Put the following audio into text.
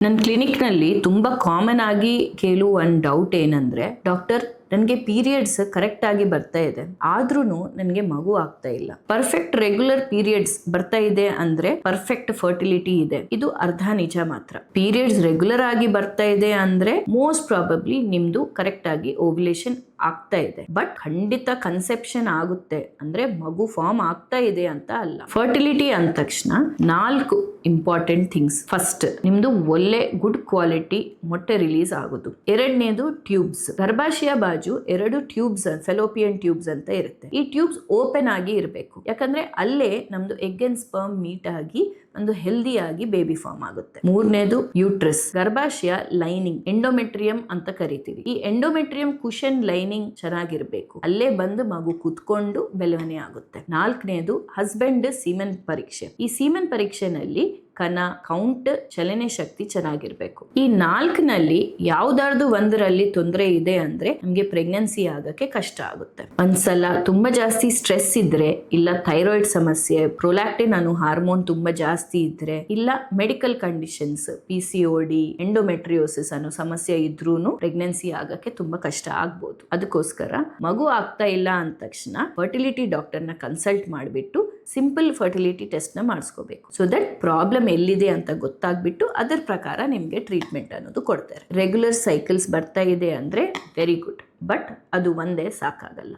ನನ್ನ ಕ್ಲಿನಿಕ್ನಲ್ಲಿ ತುಂಬ ಕಾಮನ್ ಆಗಿ ಕೇಳುವ ಒಂದು ಡೌಟ್ ಏನಂದ್ರೆ, ಡಾಕ್ಟರ್ ನನಗೆ ಪೀರಿಯಡ್ಸ್ ಕರೆಕ್ಟ್ ಆಗಿ ಬರ್ತಾ ಇದೆ, ಆದ್ರೂ ನನಗೆ ಮಗು ಆಗ್ತಾ ಇಲ್ಲ. ಪರ್ಫೆಕ್ಟ್ ರೆಗ್ಯುಲರ್ ಪೀರಿಯಡ್ಸ್ ಬರ್ತಾ ಇದೆ ಅಂದ್ರೆ ಪರ್ಫೆಕ್ಟ್ ಫರ್ಟಿಲಿಟಿ ಇದೆ. ಇದು ಅರ್ಧ ನಿಜ ಮಾತ್ರ. ಪೀರಿಯಡ್ಸ್ ರೆಗ್ಯುಲರ್ ಆಗಿ ಬರ್ತಾ ಇದೆ ಅಂದ್ರೆ ಮೋಸ್ಟ್ ಪ್ರಾಬಬ್ಲಿ ನಿಮ್ದು ಕರೆಕ್ಟ್ ಆಗಿ ಓವ್ಯುಲೇಷನ್ ಆಗ್ತಾ ಇದೆ. ಬಟ್ ಖಂಡಿತ ಕನ್ಸೆಪ್ಷನ್ ಆಗುತ್ತೆ ಅಂದ್ರೆ ಮಗು ಫಾರ್ಮ್ ಆಗ್ತಾ ಇದೆ ಅಂತ ಅಲ್ಲ. ಫರ್ಟಿಲಿಟಿ ಅಂದ ತಕ್ಷಣ 4 ಇಂಪಾರ್ಟೆಂಟ್ ಥಿಂಗ್ಸ್. ಫಸ್ಟ್, ನಿಮ್ದು ಒಳ್ಳೆ ಗುಡ್ ಕ್ವಾಲಿಟಿ ಮೊಟ್ಟೆ ರಿಲೀಸ್ ಆಗೋದು. ಎರಡನೇದು ಟ್ಯೂಬ್ಸ್. ಗರ್ಭಾಶಯ ಬಾಜು 2 ಟ್ಯೂಬ್ಸ್, ಫೆಲೋಪಿಯನ್ ಟ್ಯೂಬ್ಸ್ ಅಂತ ಇರುತ್ತೆ. ಈ ಟ್ಯೂಬ್ಸ್ ಓಪನ್ ಆಗಿ ಇರಬೇಕು, ಯಾಕಂದ್ರೆ ಅಲ್ಲೇ ನಮ್ದು ಎಗ್ ಅಂಡ್ ಸ್ಪರ್ಮ್ ಮೀಟ್ ಆಗಿ ಒಂದು ಹೆಲ್ದಿ ಆಗಿ ಬೇಬಿ ಫಾರ್ಮ್ ಆಗುತ್ತೆ. ಮೂರನೇದು ಯೂಟ್ರಸ್, ಗರ್ಭಾಶಯ ಲೈನಿಂಗ್, ಎಂಡೋಮೆಟ್ರಿಯಂ ಅಂತ ಕರಿತೀವಿ. ಈ ಎಂಡೋಮೆಟ್ರಿಯಂ ಕುಶನ್ ಲೈನಿಂಗ್ ಚೆನ್ನಾಗಿರ್ಬೇಕು, ಅಲ್ಲೇ ಬಂದು ಮಗು ಕುತ್ಕೊಂಡು ಬೆಳವಣಿಗೆ ಆಗುತ್ತೆ. ನಾಲ್ಕನೇದು ಹಸ್ಬೆಂಡ್ ಸೀಮೆನ್ ಪರೀಕ್ಷೆ. ಈ ಸೀಮೆನ್ ಪರೀಕ್ಷೆನಲ್ಲಿ ಕಣ ಕೌಂಟ್, ಚಲನೆ ಶಕ್ತಿ ಚೆನ್ನಾಗಿರ್ಬೇಕು. ಈ 4ನಲ್ಲಿ ಯಾವ್ದಾದ್ರು ಒಂದರಲ್ಲಿ ತೊಂದರೆ ಇದೆ ಅಂದ್ರೆ ನಮ್ಗೆ ಪ್ರೆಗ್ನೆನ್ಸಿ ಆಗಕ್ಕೆ ಕಷ್ಟ ಆಗುತ್ತೆ. ಒಂದ್ಸಲ ತುಂಬಾ ಜಾಸ್ತಿ ಸ್ಟ್ರೆಸ್ ಇದ್ರೆ, ಇಲ್ಲ ಥೈರಾಯ್ಡ್ ಸಮಸ್ಯೆ, ಪ್ರೊಲ್ಯಾಕ್ಟಿನ್ ಅನ್ನೋ ಹಾರ್ಮೋನ್ ತುಂಬಾ ಜಾಸ್ತಿ ಇದ್ರೆ, ಇಲ್ಲ ಮೆಡಿಕಲ್ ಕಂಡೀಷನ್ಸ್ PCOD, ಎಂಡೋಮೆಟ್ರಿಯೋಸಿಸ್ ಅನ್ನೋ ಸಮಸ್ಯೆ ಇದ್ರೂನು ಪ್ರೆಗ್ನೆನ್ಸಿ ಆಗಕ್ಕೆ ತುಂಬಾ ಕಷ್ಟ ಆಗ್ಬೋದು. ಅದಕ್ಕೋಸ್ಕರ ಮಗು ಆಗ್ತಾ ಇಲ್ಲ ಅಂದ ತಕ್ಷಣ ಫರ್ಟಿಲಿಟಿ ಡಾಕ್ಟರ್ನ ಕನ್ಸಲ್ಟ್ ಮಾಡಿಬಿಟ್ಟು ಸಿಂಪಲ್ ಫರ್ಟಿಲಿಟಿ ಟೆಸ್ಟ್ ನ ಮಾಡಿಸ್ಕೋಬೇಕು. ಸೊ ದಟ್ ಪ್ರಾಬ್ಲಮ್ ಎಲ್ಲಿದೆ ಅಂತ ಗೊತ್ತಾಗ್ಬಿಟ್ಟು ಅದರ ಪ್ರಕಾರ ನಿಮ್ಗೆ ಟ್ರೀಟ್ಮೆಂಟ್ ಅನ್ನೋದು ಕೊಡ್ತಾರೆ. ರೆಗ್ಯುಲರ್ ಸೈಕಲ್ಸ್ ಬರ್ತಾ ಇದೆ ಅಂದ್ರೆ ವೆರಿ ಗುಡ್, ಬಟ್ ಅದು ಒಂದೇ ಸಾಕಾಗಲ್ಲ.